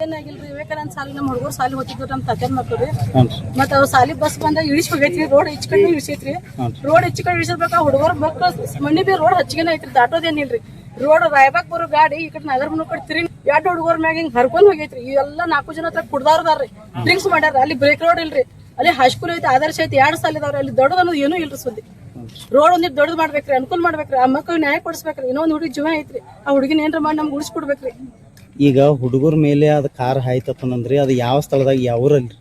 ಏನಾಗಿಲ್ರಿ ವಿವೇಕಾನಂದ ಸಾಲಿ ನಮ್ಮ ಹುಡುಗರು ಸಾಲಿ ಹೋಗ್ತಿದ್ರು ನಮ್ಮ ತಾತನ ಮಕ್ಕಳು ರೀ. ಹ್ಞೂ ಮತ್ತೆ ಅವ್ರು ಸಾಲಿ ಬಸ್ ಬಂದಾಗ ಇಳಿಸ್ ಹೋಗೈತ್ರಿ, ರೋಡ್ ಇಚ್ಕೊಂಡು ಇಳಿಸೈತ್ರಿ. ರೋಡ್ ಇಚ್ಕೊಂಡು ಇಳಿಸಬೇಕು ಹುಡುಗರು ಮಕ್ಕಳು ಮಣ್ಣಿ ಬಿ ರೋಡ್ ಹಚ್ಚಿಗೆನ ಐತ್ರಿ, ದಾಟೋದೇನಿಲ್ರಿ. ರೋಡ್ ರಾಯಬಾಗ್ ಬರೋ ಗಾಡಿ ಈ ಕಡೆ ನಗರ ಮುನ್ನ ಕಡೆ ತಿರುಗಿ ಎರಡು ಹುಡುಗರ ಮ್ಯಾಗ ಹಿಂಗ್ ಹರ್ಕೊಂಡ್ ಹೋಗೈತ್ರಿ. ಇವೆಲ್ಲ 4 ಜನ ಹತ್ರ ಕುಡ್ದಾರದಾರ್ರಿ, ಡ್ರಿಂಕ್ಸ್ ಮಾಡ್ಯಾರ. ಅಲ್ಲಿ ಬ್ರೇಕ್ ರೋಡ್ ಇಲ್ರಿ, ಅಲ್ಲಿ ಹೈಸ್ಕೂಲ್ ಐತಿ, ಆದರ್ಶ ಐತಿ, 2 ಸಾಲ ಇದಾವ್ರಿ. ಅಲ್ಲಿ ದೊಡ್ಡದ ಅನ್ನೋದು ಏನೂ ಇಲ್ರಿ ಸುದ್ದಿ. ರೋಡ್ ಒಂದಿಟ್ಟು ದೊಡ್ಡದು ಮಾಡ್ಬೇಕ್ರಿ, ಅನುಕೂಲ ಮಾಡ್ಬೇಕ್ರಿ, ಆ ಮಕ್ಕಳು ನ್ಯಾಯ ಕೊಡಿಸ್ಬೇಕ್ರಿ. ಇನ್ನೊಂದು ಹುಡುಗಿ ಜೀವ ಐತ್ರಿ, ಆ ಹುಡುಗಿನ ಏನ್ರ ಮಾಡಿ ನಮ್ಗೆ ಉಳಿಸ್ಕೊಡ್ಬೇಕ್ರಿ. ಈಗ ಹುಡುಗರ ಮೇಲೆ ಅದು ಕಾರ್ ಹಾಯ್ತಪ್ಪಂದ್ರಿ, ಅದು ಯಾವ ಸ್ಥಳದಾಗ ಯಾವ ಊರಲ್ರಿ?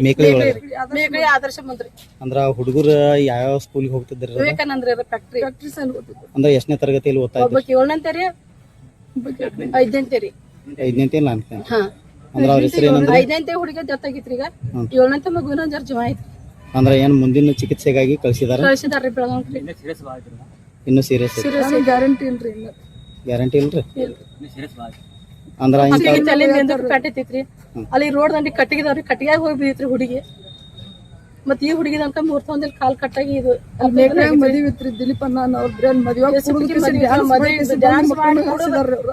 ಮೇಕಳಿ ಆದರ್ಶ ಮಂತ್ರಿ. ಅಂದ್ರ ಹುಡುಗರು ಯಾವ ಸ್ಕೂಲ್ಗೆ ಹೋಗ್ತಿದ್ರಿ? ವಿವೇಕಾನಂದ್ರ ಫ್ಯಾಕ್ಟ್ರಿ ಅಂದ್ರೆ ಎಷ್ಟನೇ ತರಗತಿಯಲ್ಲಿ ಓದ್ತಾ ಇದ್ರಿ? ಒಬ್ಬಕ್ಕೆ 7ನೇ ರೀ, 5ನೇ ರೀ. 5ನೇ ಅನ್ಕೊಂಡೆ. ಹಾ, ಅಂದ್ರ ಅವ್ರ ಹೆಸರು ಏನಂದ್ರೆ? 5ನೇ ಹುಡುಗಿ ಡೆತ್ ಆಗಿತ್ರಿ. ಈಗ 7ನೇ ಮಗುವಿನ ಜರ ಜೀವ ಐತ್ರಿ. ಅಂದ್ರೆ ಏನ್ ಮುಂದಿನ ಚಿಕಿತ್ಸೆಗಾಗಿ ಕಳ್ಸಿದಾರ್ರಿ ಬೆಳಗಾವಿ. ಇನ್ನು ಸೀರಿಯಸ್ ಗ್ಯಾರಂಟಿ ಇಲ್ರಿ, ಗ್ಯಾರಂಟಿ ಇಲ್ರಿ. ಅಂದ್ರ ಕಟ್ಟಿತ್ರಿ. ಅಲ್ಲಿ ರೋಡ್ ದಂಡಿ ಕಟ್ಟಿಗಿದಾವ್ರಿ, ಕಟ್ಟಿಗೆ ಹೋಗಿ ಬಿದ್ದಿತ್ರಿ ಹುಡುಗಿ. ಮತ್ ಈ ಹುಡುಗಿ ತನಕ 3 ತೊಂದಲ್ಲಿ ಕಾಲ್ ಕಟ್ಟಾಗಿ ಇದು ಮದುವೆ ಇತ್ರಿ. ದಿಲೀಪ್ ಅನ್ನ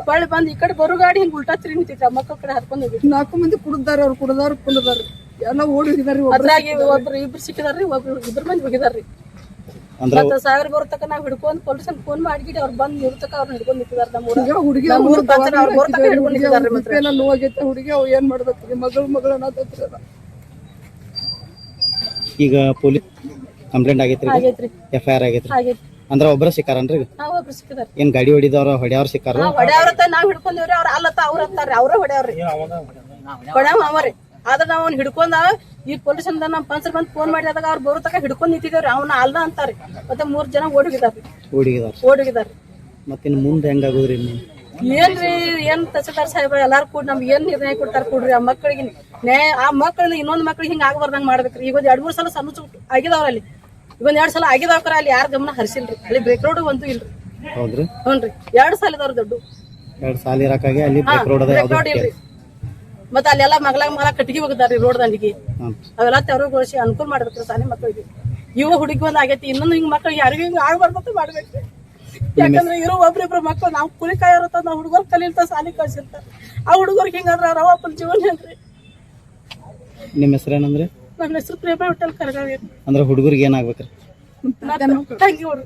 ಹೊಳ್ಳಿ ಬಂದ್ ಈ ಕಡೆ ಬರೋ ಗಾಡಿ ಹಿಂಗ್ ಉಲ್ಟಾ ತಿರುಗಿ ನಿಂತೈತ್ರಿ. ಆ ಮಕ್ಕಳ ಕಡೆ ಹರ್ಕೊಂಡ್ ಹೋಗಿ 4 ಮಂದಿ ಕುಡಿದಾರ, ಅವ್ರು ಕುಡಿದಾರ ಎಲ್ಲ ಓಡಿ ಹೋಗಿದಾರ್ರಿ. ಅದ್ರಾಗಿ ಇಬ್ರು ಸಿಕ್ಕಿದಾರ್ರಿ, ಇಬ್ರು ಮಂದಿ ಹೋಗಿದಾರ್ರಿ. ಮತ್ತೆ ಸಾವಿರ ಬರ್ತಕ ನಾವ್ ಹಿಡ್ಕೊಂಡ್ ಪೊಲೀಸ್ ಫೋನ್ ಮಾಡಿಗಿಟ್ಟು ಅವ್ರು ಬಂದ್ ನಿರ್ತಕ ಅವ್ರನ್ನ ಹಿಡ್ಕೊಂಡ್ ನಿಂತಿದಾರ. ನಮ್ಮ ಹುಡುಗಿ ಹುಡುಗಿ ಏನ್ ಮಾಡ್ಬೇಕ್ರಿ, ಮಗಳು ಅನ್ನೋದೈತ್ರಿ. ಈಗ ಪೊಲೀಸ್ ಕಂಪ್ಲೇಂಟ್ ಆಗೈತ್ರಿ, FIR ಆಗೈತ್ರಿ. ಅಂದ್ರ ಒಬ್ಬರ ಸಿಕ್ಕಾರನ್ರಿ? ಒಬ್ರು ಸಿಕ್ಕಿದಾರ. ಏನ್ ಗಾಡಿ ಹೊಡ್ಯಾವ್ರ ಸಿಕ್ಕಾರ? ಹೊಡ್ಯಾವ್ರತ್ತ ನಾವ್ ಹಿಡ್ಕೊಂಡೇವ್ರಿ, ಅವ್ರ ಅಲ್ಲತ್ತ ಅವ್ರ ಅಂತಾರ್ರಿ, ಅವ್ರ ಹೊಡ್ಯಾವ್ರಿ, ಹೊಡ್ಯಾವ ಅವರಿ. ಆದ್ರ ನಾವ್ ಅವ್ನ ಹಿಡ್ಕೊಂಡ ಈ ಪೊಲೀಸ್ ನಮ್ಮ ಪಂಚರ್ ಬಂದ್ ಫೋನ್ ಮಾಡಿದಾಗ ಅವ್ರು ಬರೋ ತಕ ಹಿಡ್ಕೊಂಡ್ ನಿಂತಿದೇವ್ರಿ. ಅವ್ನ ಅಲ್ಲ ಅಂತಾರಿ. ಮತ್ತೆ 3 ಜನ ಓಡಿಗಿದಾರ್ರಿ. ಮತ್ತಿನ್ ಮುಂದೆ ಹೆಂಗಾಗೋದ್ರಿ? ಏನ್ರಿ ಏನ್ ತಹಸೀಲ್ದಾರ್ ಸಾಹೇಬ್ರ ಎಲ್ಲಾರು ಕೂಡ ನಮ್ಗೆ ಏನ್ ನಿರ್ಣಯ ಕೊಡ್ತಾರ ಕೊಡ್ರಿ. ಆ ಮಕ್ಕಳಿಗೆ ನ್ಯಾಯ, ಆ ಮಕ್ಕಳಿಂದ ಇನ್ನೊಂದ್ ಮಕ್ಳಿಗೆ ಹಿಂಗ ಆಗ್ಬಾರ್ದಂಗ್ ಮಾಡ್ಬೇಕ್ರಿ. ಈಗ 2-3 ಸಲ ಸಣ್ಣ ಆಗಿದಾವ್ರ, ಅಲ್ಲಿ ಈಗ 2 ಸಲ ಆಗಿದಾವ್ರ. ಅಲ್ಲಿ ಯಾರ ಗಮನ ಹರಿಸಿಲ್ರಿ. ಅಲ್ಲಿ ಬ್ರೇಕ್ ರೋಡ್ ಒಂದು ಇಲ್ರಿ. ಹೌದ್ರಿ? ಹ್ಞೂನ್ರಿ, 2 ಸಾಲ ಇದಾವ್ರಿ. ದೊಡ್ಡ 2 ಸಾಲ ಇರಕಾಗಿ ಅಲ್ಲಿ ಬ್ರೇಕ್ ರೋಡ್ ಇಲ್ರಿ. ಮತ್ತೆ ಅಲ್ಲೆಲ್ಲ ಮಗಳ ಕಟ್ಟಿಗೆ ಹೋಗಿದಾರ್ರಿ ರೋಡ್ ದಂಡಿಗೆ. ಅವೆಲ್ಲ ತೆರವುಗೊಳಿಸಿ ಅನುಕೂಲ ಮಾಡ್ಬೇಕ್ರಿ ಸಾಲಿ ಮಕ್ಕಳಿಗೆ. ಇವ ಹುಡುಗಿ ಒಂದ್ ಆಗೈತಿ, ಇನ್ನೊಂದು ಹಿಂಗ್ ಮಕ್ಳಿಗೆ ಯಾರಿಗೂ ಹಿಂಗ ಆಗ್ಬಾರ್ದಂತ ಮಾಡ್ಬೇಕ್ರಿ. ಯಾಕಂದ್ರೆ ಇರೋ ಒಬ್ರಿಬ್ರು ಮಕ್ಕಳು ನಾವು ಕೂಲಿ ಕಾಯಿರತ್ತ, ನಾವು ಹುಡುಗರು ಕಲಿಲ್ತ ಸಾಲಿ ಕಳ್ಸಿರ್ತಾರ. ಆ ಹುಡುಗರಿಗೆ ಹಿಂಗಾದ್ರ ಅವ್ರ ಅವಪ್ಪನ ಜೀವನ ಏನ್ರಿ? ನಿಮ್ಮ ಹೆಸರೇನಂದ್ರಿ? ನನ್ನ ಹೆಸರು ಪ್ರೇಮ ವಿಠಲ್ ಕರಗಾವಿ. ಅಂದ್ರೆ ಹುಡುಗರಿಗೆ ಏನಾಗ್ಬೇಕ್ರಿ? ತಂಗಿ ಅವ್ರು.